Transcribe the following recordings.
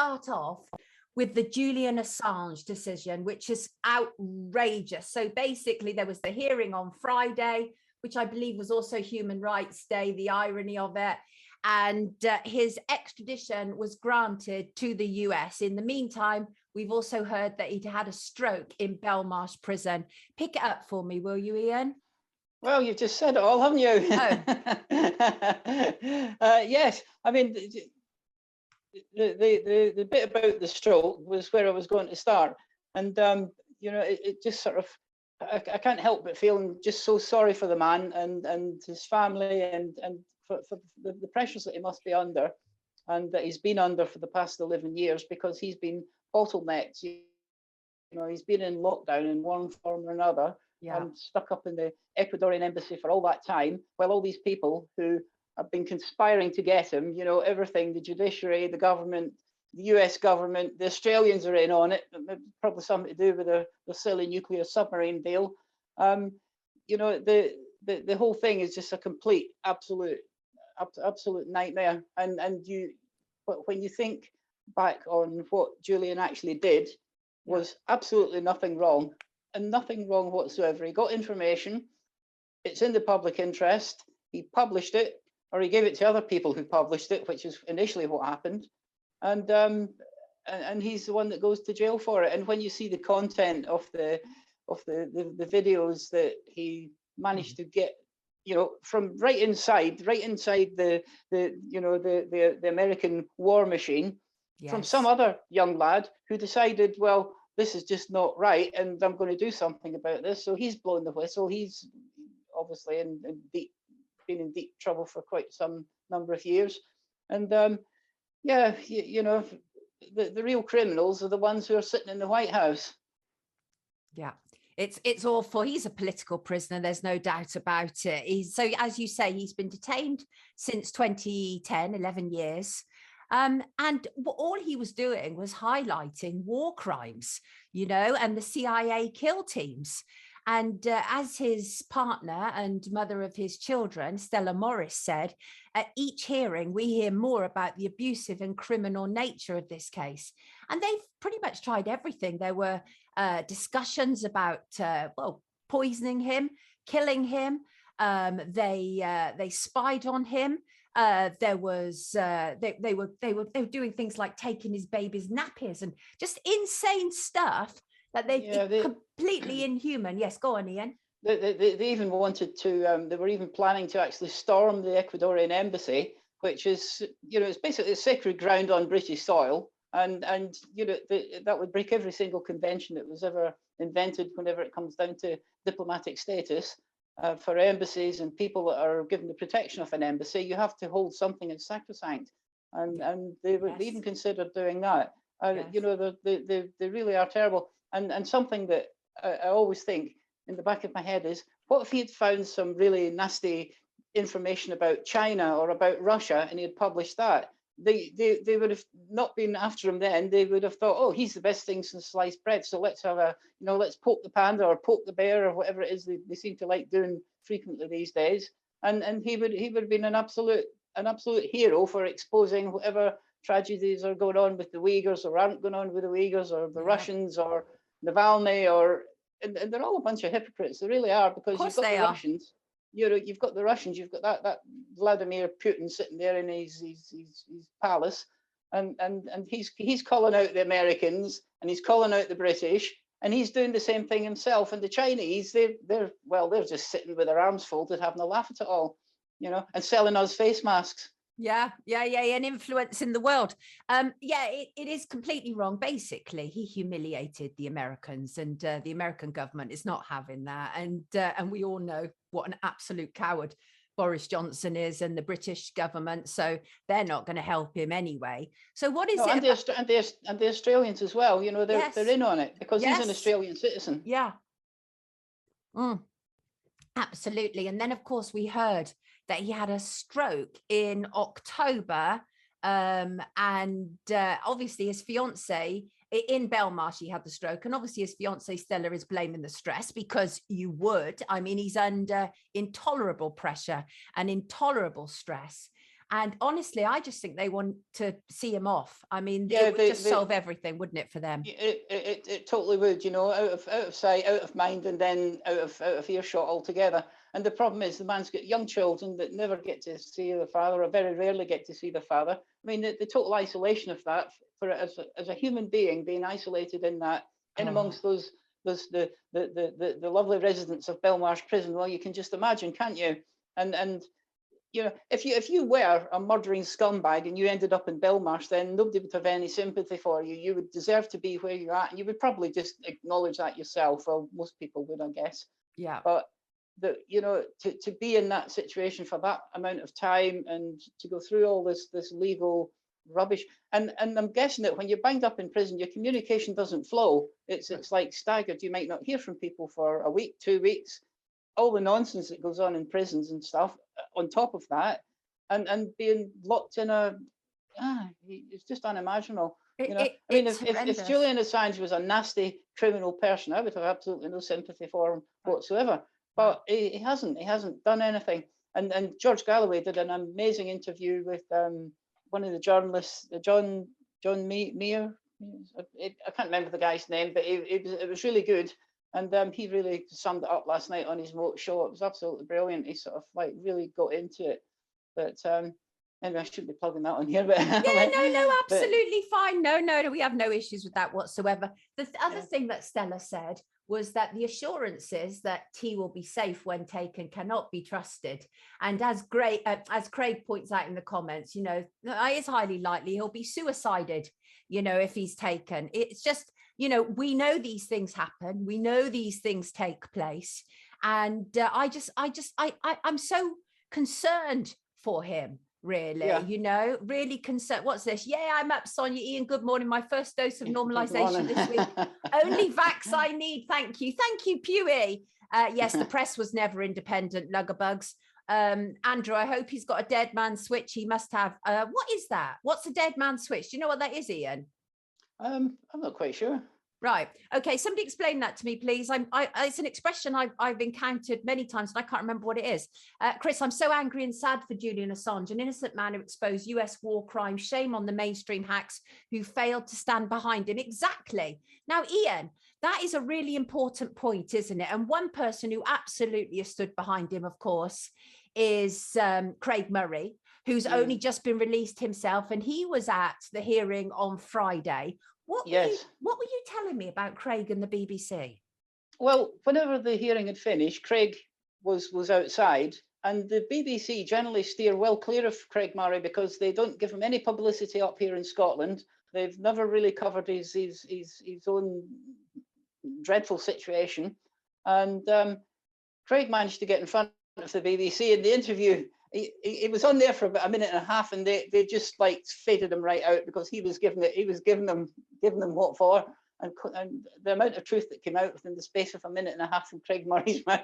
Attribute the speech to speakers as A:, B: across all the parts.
A: start off with the Julian Assange decision, which is outrageous. So basically, there was the hearing on Friday, which I believe was also Human Rights Day, the irony of it. And his extradition was granted to the US. In the meantime, we've also heard that he'd had a stroke in Belmarsh prison. Pick it up for me, will you, Ian?
B: Well, you've just said it all, haven't you?
A: Oh.
B: Yes, I mean, the bit about the stroke was where I was going to start. And, you know, it just sort of, I can't help but feeling just so sorry for the man and his family and for the pressures that he must be under and that he's been under for the past 11 years because he's been bottlenecked. You know, he's been in lockdown in one form or another.
A: Yeah.
B: And stuck up in the Ecuadorian embassy for all that time, while all these people who have been conspiring to get him, you know, everything, the judiciary, the government, the US government, the Australians are in on it, probably something to do with the silly nuclear submarine deal. You know, the whole thing is just a complete, absolute nightmare. And when you think back on what Julian actually did, was absolutely nothing wrong. And nothing wrong whatsoever. He got information, it's in the public interest, he published it, or he gave it to other people who published it, which is initially what happened. And he's the one that goes to jail for it. And when you see the content of the videos that he managed to get, you know, from right inside the American war machine, from some other young lad who decided, well, this is just not right, and I'm going to do something about this. So he's blown the whistle. He's obviously been in deep trouble for quite some number of years. And yeah, you know, the real criminals are the ones who are sitting in the White House. Yeah.
A: It's awful. He's a political prisoner. There's no doubt about it. So as you say, he's been detained since 2010, 11 years. And all he was doing was highlighting war crimes, you know, and the CIA kill teams. And as his partner and mother of his children, Stella Morris, said, at each hearing, we hear more about the abusive and criminal nature of this case. And they've pretty much tried everything. There were discussions about, well, poisoning him, killing him. They spied on him. There was they were doing things like taking his baby's nappies and just insane stuff that they completely inhuman. Yes, go on, Ian.
B: They even wanted to. They were even planning to actually storm the Ecuadorian embassy, which is, you know, it's basically sacred ground on British soil, and you know that would break every single convention that was ever invented. Whenever it comes down to diplomatic status. For embassies and people that are given the protection of an embassy, you have to hold something as sacrosanct, and they would even consider doing that. You know, they really are terrible. And something that I always think in the back of my head is, what if he had found some really nasty information about China or about Russia and he had published that? They would have not been after him then. They would have thought, oh, he's the best thing since sliced bread. So let's have a, you know, let's poke the panda or poke the bear or whatever it is they seem to like doing frequently these days. And he would have been an absolute hero for exposing whatever tragedies are going on with the Uyghurs or aren't going on with the Uyghurs or the Russians or Navalny or and they're all a bunch of hypocrites. They really are, because you've got the Russians. You know, you've got the Russians, you've got that Vladimir Putin sitting there in his palace, and he's calling out the Americans and he's calling out the British, and he's doing the same thing himself. And the Chinese, they're just sitting with their arms folded, having a laugh at it all, you know, and selling us face masks.
A: Yeah, and influencing the world. It is completely wrong. Basically, he humiliated the Americans, and the American government is not having that. And we all know what an absolute coward Boris Johnson is, and the British government. So they're not going to help him anyway. So what is it?
B: And the Australians as well. You know, they're in on it because he's an Australian citizen.
A: Yeah. Absolutely. And then, of course, we heard that he had a stroke in October, and obviously his fiance in Belmarsh, he had the stroke, and obviously his fiance Stella is blaming the stress, because you would. I mean, he's under intolerable pressure and intolerable stress. And honestly, I just think they want to see him off. I mean,
B: Yeah,
A: it would just solve everything, wouldn't it, for them?
B: it totally would, you know, out of sight, out of mind, and then out of earshot altogether. And the problem is the man's got young children that never get to see the father, or very rarely get to see the father. I mean, the total isolation of that for as a human being, being isolated in that, in amongst those the lovely residents of Belmarsh Prison. Well, you can just imagine, can't you? And you know, if you were a murdering scumbag and you ended up in Belmarsh, then nobody would have any sympathy for you. You would deserve to be where you're at, and you would probably just acknowledge that yourself. Well, most people would, I guess.
A: Yeah.
B: But you know, to be in that situation for that amount of time and to go through all this legal rubbish, and I'm guessing that when you're banged up in prison, your communication doesn't flow. It's like staggered. You might not hear from people for a week, 2 weeks. All the nonsense that goes on in prisons and stuff on top of that, and being locked in it's just unimaginable. You know, I mean, if Julian Assange was a nasty criminal person, I would have absolutely no sympathy for him whatsoever. But he hasn't done anything. And George Galloway did an amazing interview with one of the journalists, John Meir. I can't remember the guy's name, but it was really good. And he really summed it up last night on his Moat show. It was absolutely brilliant. He sort of like really got into it. But anyway, I shouldn't be plugging that on here. But
A: yeah, no, absolutely fine. No, we have no issues with that whatsoever. The other thing that Stella said was that the assurances that tea will be safe when taken cannot be trusted. And as Craig points out in the comments, you know, it's highly likely he'll be suicided, you know, if he's taken. It's just, you know, we know these things happen. We know these things take place. And I'm so concerned for him, really, you know, really concerned. What's this? Yeah, I'm up, Sonia. Ian, good morning. My first dose of normalization this week. Only vax I need. Thank you, Pewee. Yes, the press was never independent, Luggerbugs. Andrew, I hope he's got a dead man switch. He must have. What is that? What's a dead man switch? Do you know what that is, Ian?
B: I'm not quite sure.
A: Right. Okay. Somebody explain that to me, please. It's an expression I've encountered many times, and I can't remember what it is. Chris, I'm so angry and sad for Julian Assange, an innocent man who exposed US war crimes. Shame on the mainstream hacks who failed to stand behind him. Exactly. Now, Ian, that is a really important point, isn't it? And one person who absolutely has stood behind him, of course, is Craig Murray, who's only just been released himself, and he was at the hearing on Friday. What were you telling me about Craig and the BBC?
B: Well, whenever the hearing had finished, Craig was outside, and the BBC generally steer well clear of Craig Murray because they don't give him any publicity up here in Scotland. They've never really covered his own dreadful situation. And Craig managed to get in front of the BBC in the interview. He was on there for about a minute and a half, and they just like faded him right out because he was giving them what for, and the amount of truth that came out within the space of a minute and a half from Craig Murray's mouth.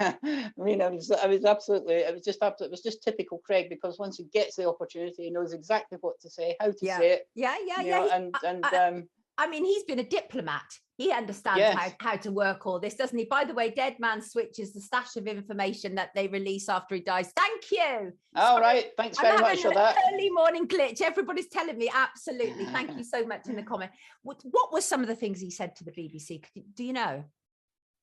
B: I mean, it was just typical Craig, because once he gets the opportunity, he knows exactly what to say, how to say it.
A: I mean, he's been a diplomat. He understands how to work all this, doesn't he? By the way, Dead Man Switch is the stash of information that they release after he dies. Thank you.
B: All right. Thanks very much for that.
A: Early morning glitch. Everybody's telling me. Absolutely. Thank you so much in the comment. What were some of the things he said to the BBC? Do you know?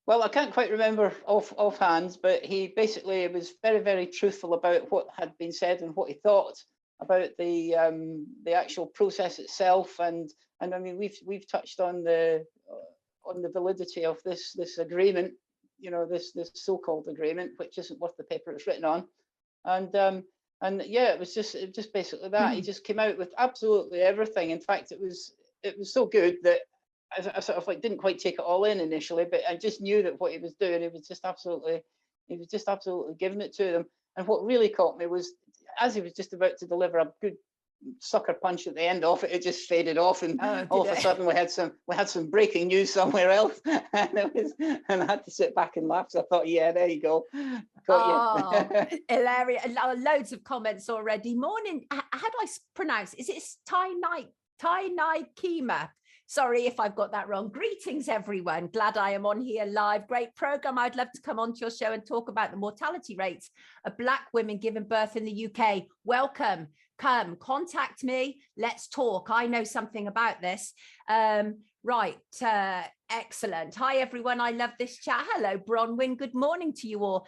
B: Well, I can't quite remember offhand, but he basically was very, very truthful about what had been said and what he thought about the actual process itself. And I mean, we've touched on the validity of this agreement, you know, this so-called agreement, which isn't worth the paper it's written on. And yeah, it was just basically that. He just came out with absolutely everything. In fact, it was so good that I sort of like didn't quite take it all in initially, but I just knew that what he was doing, he was just absolutely giving it to them. And what really caught me was, as he was just about to deliver a good sucker punch at the end of it, it just faded off, and all of a sudden we had some breaking news somewhere else, and I had to sit back and laugh. So I thought, yeah, there you go.
A: Hilarious! Loads of comments already. Morning. How do I pronounce? Is it Ty Kima? Sorry if I've got that wrong. Greetings, everyone. Glad I am on here live. Great program. I'd love to come onto your show and talk about the mortality rates of Black women giving birth in the UK. Welcome. Come, contact me. Let's talk. I know something about this. Right. Excellent. Hi, everyone. I love this chat. Hello, Bronwyn. Good morning to you all.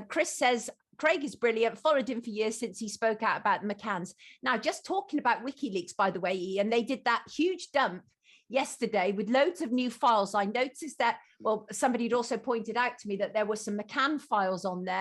A: Chris says, Craig is brilliant, followed him for years since he spoke out about the McCanns. Now, just talking about WikiLeaks, by the way, Ian, they did that huge dump yesterday with loads of new files. I noticed that, well, somebody had also pointed out to me that there were some McCann files on there.